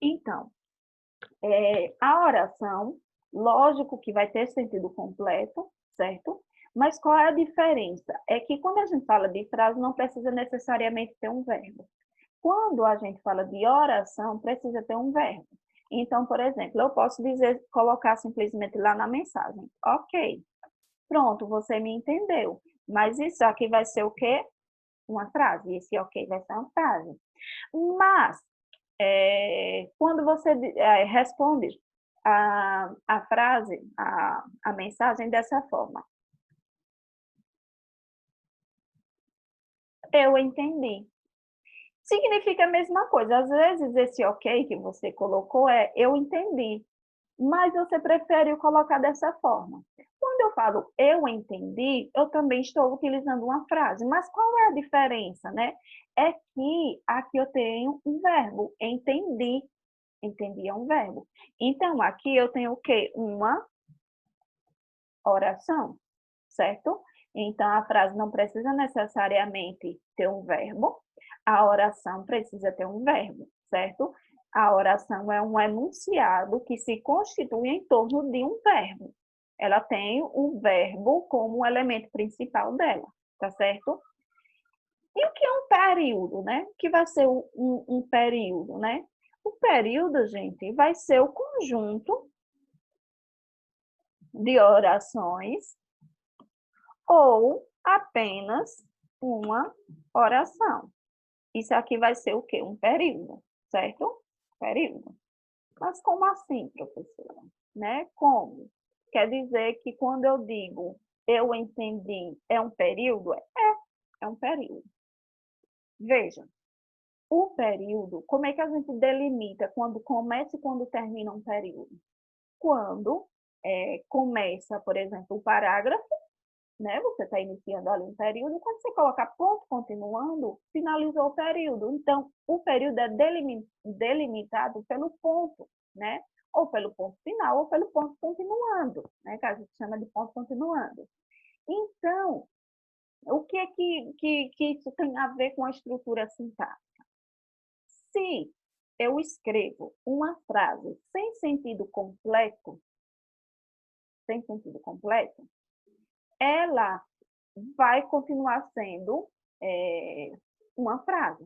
Então, a oração, lógico que vai ter sentido completo, certo? Mas qual é a diferença? É que quando a gente fala de frase, não precisa necessariamente ter um verbo. Quando a gente fala de oração, precisa ter um verbo. Então, por exemplo, eu posso dizer, colocar simplesmente lá na mensagem, ok, pronto, você me entendeu. Mas isso aqui vai ser o quê? Uma frase. Esse ok vai ser uma frase. Mas, quando você responde a frase, a mensagem dessa forma, eu entendi. Significa a mesma coisa. Às vezes, esse ok que você colocou é eu entendi, mas você prefere colocar dessa forma. Quando eu falo eu entendi, eu também estou utilizando uma frase, mas qual é a diferença, né? É que aqui eu tenho um verbo, entendi. Entendi é um verbo. Então, aqui eu tenho o quê? Uma oração, certo? Então, a frase não precisa necessariamente ter um verbo, a oração precisa ter um verbo, certo? A oração é um enunciado que se constitui em torno de um verbo. Ela tem o verbo como elemento principal dela, tá certo? E o que é um período, né? O que vai ser um período, né? O período, gente, vai ser o conjunto de orações ou apenas uma oração. Isso aqui vai ser o quê? Um período, certo? Período. Mas como assim, professora? Né? Como? Quer dizer que quando eu digo eu entendi, é um período? É um período. Veja, o período, como é que a gente delimita quando começa e quando termina um período? Quando começa, por exemplo, o parágrafo, né? Você está iniciando ali um período, e quando você coloca ponto continuando, finalizou o período. Então, o período é delimitado pelo ponto, né? Ou pelo ponto final, ou pelo ponto continuando, né? Que a gente chama de ponto continuando. Então, o que é que isso tem a ver com a estrutura sintática? Se eu escrevo uma frase sem sentido completo, ela vai continuar sendo uma frase,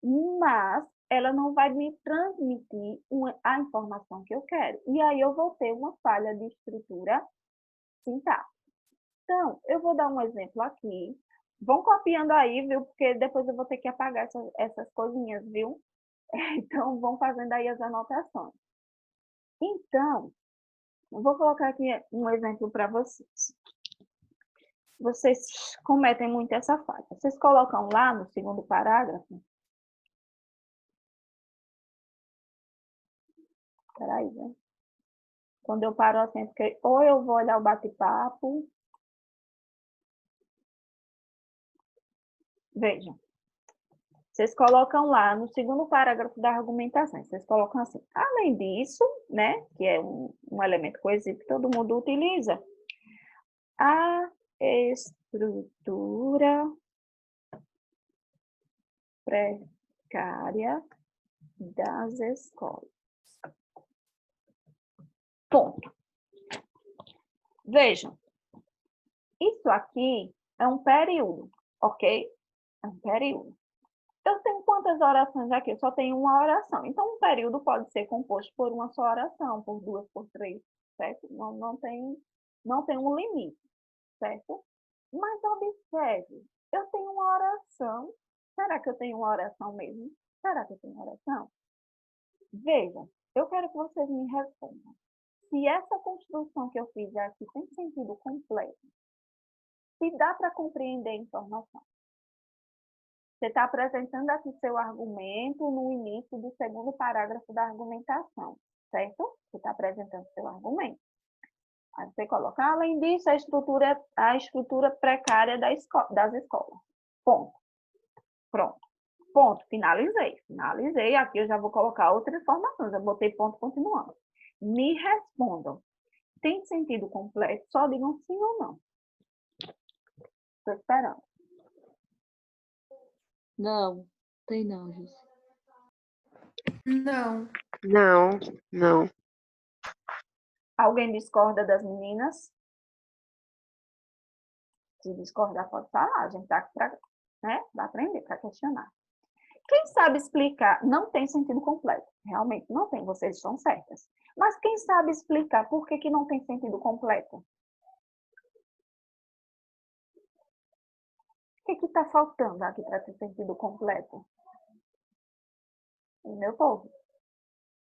mas ela não vai me transmitir a informação que eu quero. E aí eu vou ter uma falha de estrutura sintática. Então, eu vou dar um exemplo aqui. Vão copiando aí, viu? Porque depois eu vou ter que apagar essas coisinhas, viu? Então, vão fazendo aí as anotações. Então, eu vou colocar aqui um exemplo para vocês. Vocês cometem muito essa falha. Vocês colocam lá no segundo parágrafo. Peraí, né? Quando eu paro assim, porque ou eu vou olhar o bate-papo. Vejam, vocês colocam lá no segundo parágrafo da argumentação, vocês colocam assim, além disso, né, que é um elemento coesivo que todo mundo utiliza, a estrutura precária das escolas. Ponto. Vejam, isso aqui é um período, ok? É um período. Eu tenho quantas orações aqui? Eu só tenho uma oração. Então, um período pode ser composto por uma só oração, por duas, por três, certo? Não tem um limite, certo? Mas observe, eu tenho uma oração. Será que eu tenho uma oração mesmo? Será que eu tenho uma oração? Veja, eu quero que vocês me respondam. Se essa construção que eu fiz aqui tem sentido completo, se dá para compreender a informação. Você está apresentando aqui seu argumento no início do segundo parágrafo da argumentação, certo? Você está apresentando seu argumento. Aí você coloca, além disso, a estrutura precária das escolas. Ponto. Pronto. Ponto. Finalizei. Finalizei. Aqui eu já vou colocar outras informações. Eu botei ponto continuando. Me respondam. Tem sentido completo? Só digam sim ou não. Estou esperando. Não, tem não, Júcia. Não. Não, não. Alguém discorda das meninas? Se discordar, pode falar. A gente está aqui para, né, aprender, para questionar. Quem sabe explicar, não tem sentido completo. Realmente não tem, vocês estão certas. Mas quem sabe explicar por que não tem sentido completo? O que está faltando aqui para ter sentido completo? Meu povo,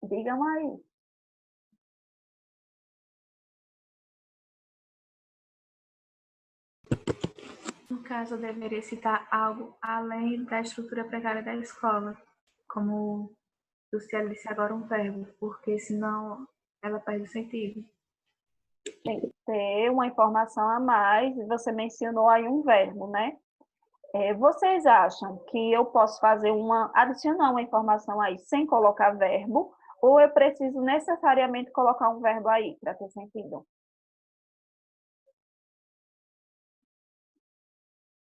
digam aí. No caso, eu deveria citar algo além da estrutura precária da escola, como Luciana disse agora, um verbo, porque senão ela perde o sentido. Tem que ter uma informação a mais, e você mencionou aí um verbo, né? Vocês acham que eu posso adicionar uma informação aí sem colocar verbo, ou eu preciso necessariamente colocar um verbo aí para ter sentido?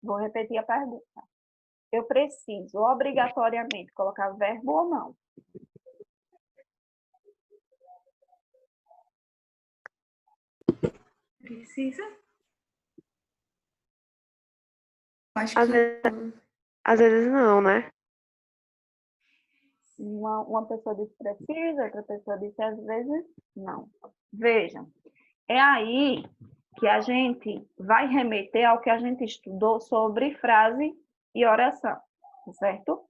Vou repetir a pergunta. Eu preciso obrigatoriamente colocar verbo ou não? Precisa? Acho Às que vezes, às vezes não, né? Uma pessoa disse precisa, outra pessoa disse às vezes não. Vejam, é aí que a gente vai remeter ao que a gente estudou sobre frase e oração, certo?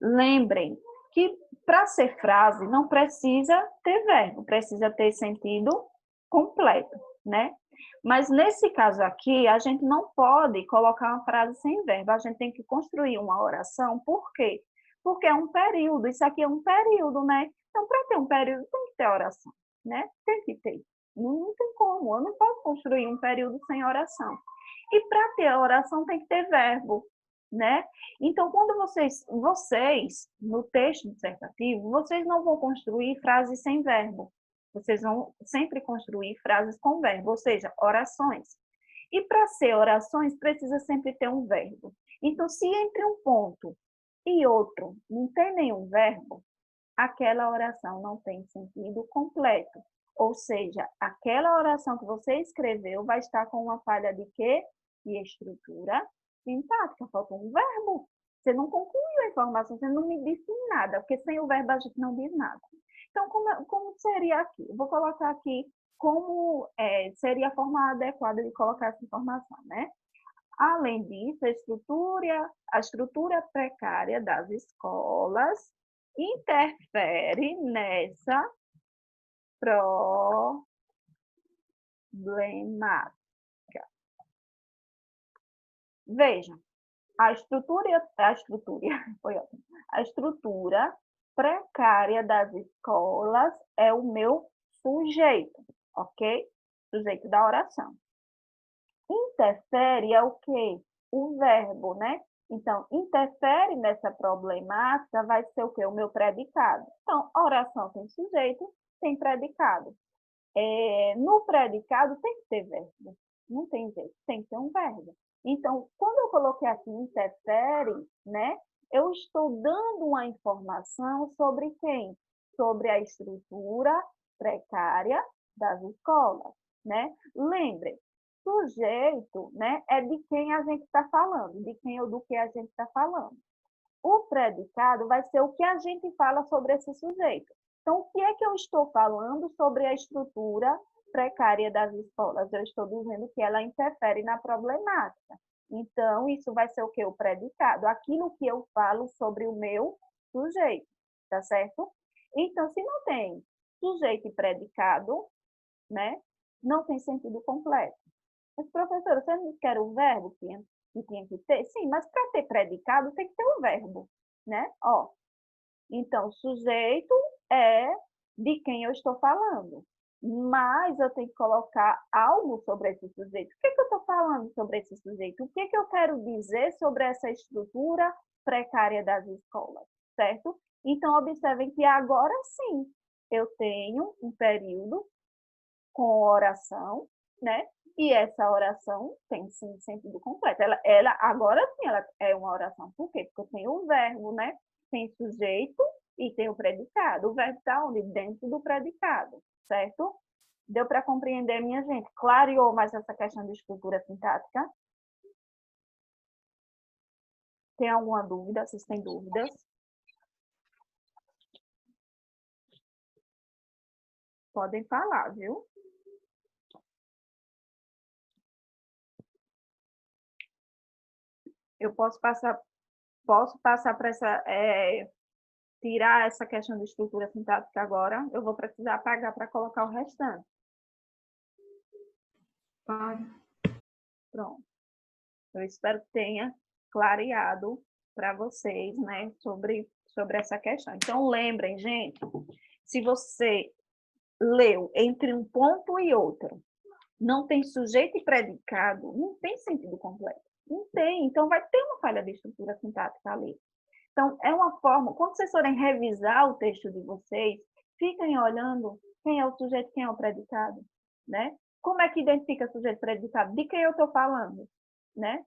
Lembrem que para ser frase não precisa ter verbo, precisa ter sentido completo, né? Mas nesse caso aqui, a gente não pode colocar uma frase sem verbo, a gente tem que construir uma oração, por quê? Porque é um período, isso aqui é um período, né? Então, para ter um período, tem que ter oração, né? Tem que ter. Não tem como, eu não posso construir um período sem oração. E para ter a oração tem que ter verbo, né? Então, quando vocês, no texto dissertativo, vocês não vão construir frases sem verbo. Vocês vão sempre construir frases com verbo, ou seja, orações. E para ser orações, precisa sempre ter um verbo. Então, se entre um ponto e outro não tem nenhum verbo, aquela oração não tem sentido completo. Ou seja, aquela oração que você escreveu vai estar com uma falha de quê? De estrutura sintática. Falta um verbo. Você não concluiu a informação, você não me disse nada, porque sem o verbo a gente não diz nada. Então, como seria aqui? Eu vou colocar aqui como seria a forma adequada de colocar essa informação, né? Além disso, a estrutura precária das escolas interfere nessa problemática. Vejam, a estrutura precária das escolas é o meu sujeito, ok? Sujeito da oração. Interfere é o quê? O verbo, né? Então, interfere nessa problemática vai ser o quê? O meu predicado. Então, oração tem sujeito, tem predicado. No predicado tem que ter verbo. Não tem jeito, tem que ter um verbo. Então, quando eu coloquei aqui interfere, né? Eu estou dando uma informação sobre quem? Sobre a estrutura precária das escolas, né? Lembre, sujeito, né, é de quem a gente está falando, de quem ou do que a gente está falando. O predicado vai ser o que a gente fala sobre esse sujeito. Então, o que é que eu estou falando sobre a estrutura precária das escolas? Eu estou dizendo que ela interfere na problemática. Então, isso vai ser o que? O predicado. Aquilo que eu falo sobre o meu sujeito, tá certo? Então, se não tem sujeito e predicado, né, não tem sentido completo. Mas, professora, você não disse que era o verbo que tinha que ter? Sim, mas para ter predicado tem que ter o verbo, né? Ó, então, sujeito é de quem eu estou falando. Mas eu tenho que colocar algo sobre esse sujeito. O que, que eu estou falando sobre esse sujeito? O que, que eu quero dizer sobre essa estrutura precária das escolas, certo? Então, observem que agora sim eu tenho um período com oração, né? E essa oração tem sim sentido completo. Ela agora sim, ela é uma oração. Por quê? Porque tem o verbo, né? Tem sujeito e tem o predicado. O verbo está onde? Dentro do predicado, certo? Deu para compreender, minha gente? Clareou mais essa questão de estrutura sintática? Tem alguma dúvida? Vocês têm dúvidas? Podem falar, viu? Eu posso passar para essa... tirar essa questão de estrutura sintática agora. Eu vou precisar apagar para colocar o restante. Pode. Pronto. Eu espero que tenha clareado para vocês, né, sobre essa questão. Então, lembrem, gente, se você leu entre um ponto e outro, não tem sujeito e predicado, não tem sentido completo. Não tem. Então, vai ter uma falha de estrutura sintática ali. Então, é uma forma, quando vocês forem revisar o texto de vocês, fiquem olhando quem é o sujeito, quem é o predicado, né? Como é que identifica sujeito e predicado? De quem eu estou falando, né?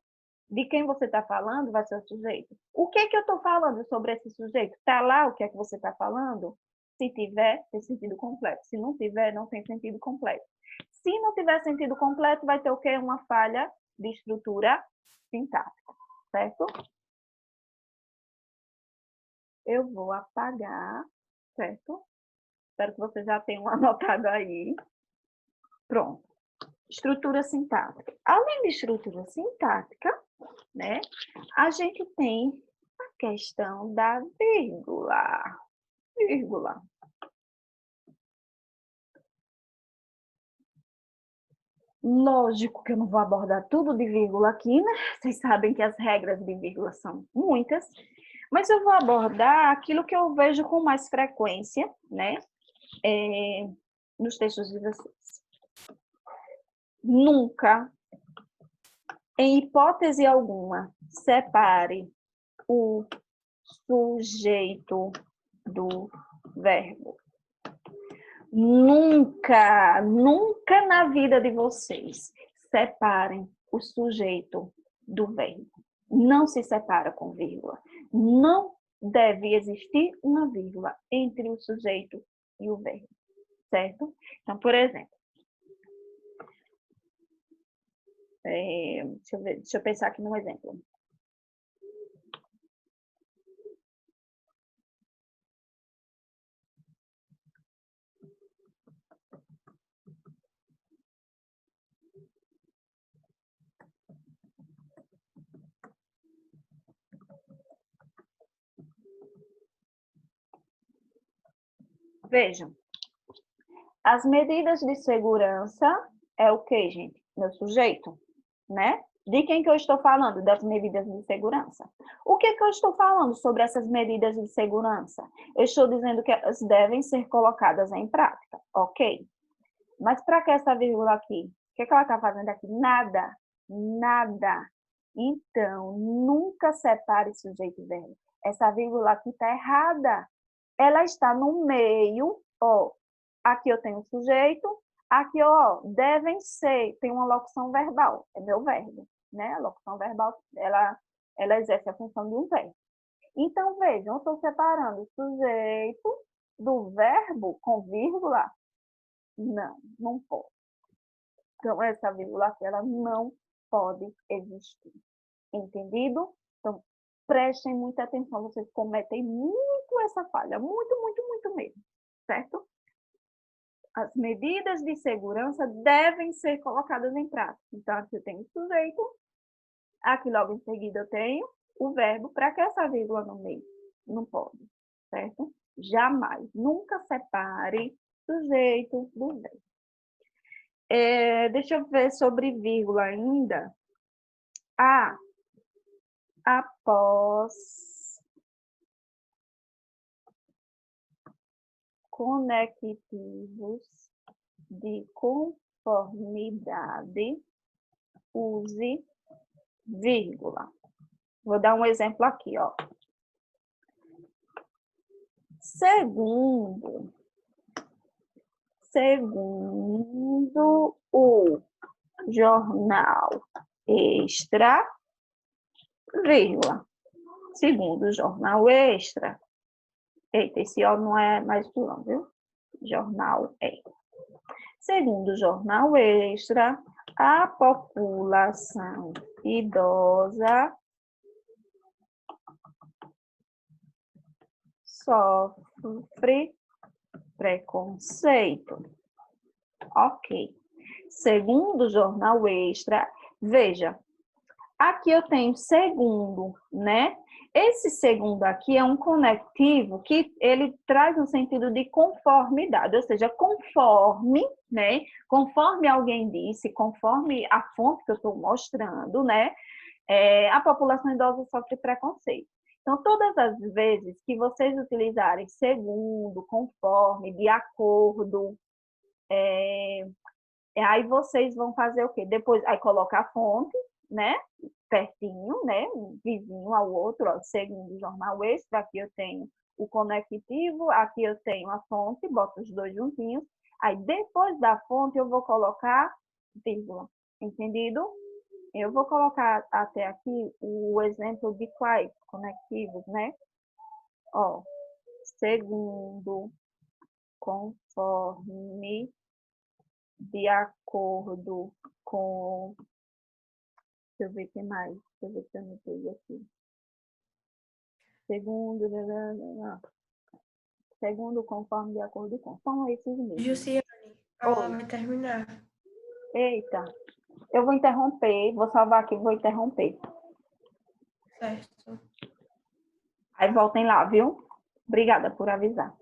De quem você está falando vai ser o sujeito. O que é que eu estou falando sobre esse sujeito? Está lá o que é que você está falando? Se tiver, tem sentido completo. Se não tiver, não tem sentido completo. Se não tiver sentido completo, vai ter o quê? Uma falha de estrutura sintática, certo? Eu vou apagar, certo? Espero que vocês já tenham anotado aí. Pronto. Estrutura sintática. Além de estrutura sintática, né, a gente tem a questão da vírgula. Vírgula. Lógico que eu não vou abordar tudo de vírgula aqui, né? Vocês sabem que as regras de vírgula são muitas, mas eu vou abordar aquilo que eu vejo com mais frequência, né? Nos textos de vocês. Nunca, em hipótese alguma, separe o sujeito do verbo. Nunca, nunca na vida de vocês separem o sujeito do verbo. Não se separa com vírgula. Não deve existir uma vírgula entre o sujeito e o verbo, certo? Então, por exemplo, deixa eu pensar aqui num exemplo. Vejam, as medidas de segurança é o que, gente? Meu sujeito, né? De quem que eu estou falando? Das medidas de segurança. O que que eu estou falando sobre essas medidas de segurança? Eu estou dizendo que elas devem ser colocadas em prática, ok? Mas para que essa vírgula aqui? O que que ela está fazendo aqui? Nada, nada. Então, nunca separe sujeito e verbo. Essa vírgula aqui está errada. Ela está no meio, ó. Aqui eu tenho sujeito, aqui, ó, devem ser, tem uma locução verbal, é meu verbo, né? A locução verbal, ela exerce a função de um verbo. Então, vejam, eu estou separando o sujeito do verbo com vírgula? Não, não pode. Então, essa vírgula aqui, ela não pode existir. Entendido? Então, prestem muita atenção, vocês cometem muito essa falha, muito, muito, muito mesmo, certo? As medidas de segurança devem ser colocadas em prática. Então, aqui eu tenho o sujeito, aqui logo em seguida eu tenho o verbo, para que essa vírgula no meio? Não pode, certo? Jamais, nunca separe sujeito do verbo. Deixa eu ver sobre vírgula ainda. Após conectivos de conformidade, use vírgula. Vou dar um exemplo aqui, ó. Segundo o jornal Extra, vírgula. Segundo o jornal Extra, Eita, esse O não é mais não, viu? Jornal é. Segundo o Jornal Extra, a população idosa sofre preconceito. Ok. Segundo o Jornal Extra, veja, aqui eu tenho segundo, né? Esse segundo aqui é um conectivo que ele traz um sentido de conformidade, ou seja, conforme, né? Conforme alguém disse, conforme a fonte que eu estou mostrando, né? A população idosa sofre preconceito. Então, todas as vezes que vocês utilizarem segundo, conforme, de acordo, aí vocês vão fazer o quê? Depois, aí coloca a fonte, né? Pertinho, né? Vizinho ao outro, ó, segundo o Jornal Extra, aqui eu tenho o conectivo, aqui eu tenho a fonte, boto os dois juntinhos. Aí, depois da fonte, eu vou colocar vírgula. Entendido? Eu vou colocar até aqui o exemplo de quais conectivos, né? Ó, segundo, conforme, de acordo com... Deixa eu ver o que mais. Deixa eu ver se eu anotei aqui. Segundo, conforme, de acordo com. São esses mesmos. Jussiane, ela vai terminar. Eita, eu vou interromper, vou salvar aqui, vou interromper. Certo. Aí voltem lá, viu? Obrigada por avisar.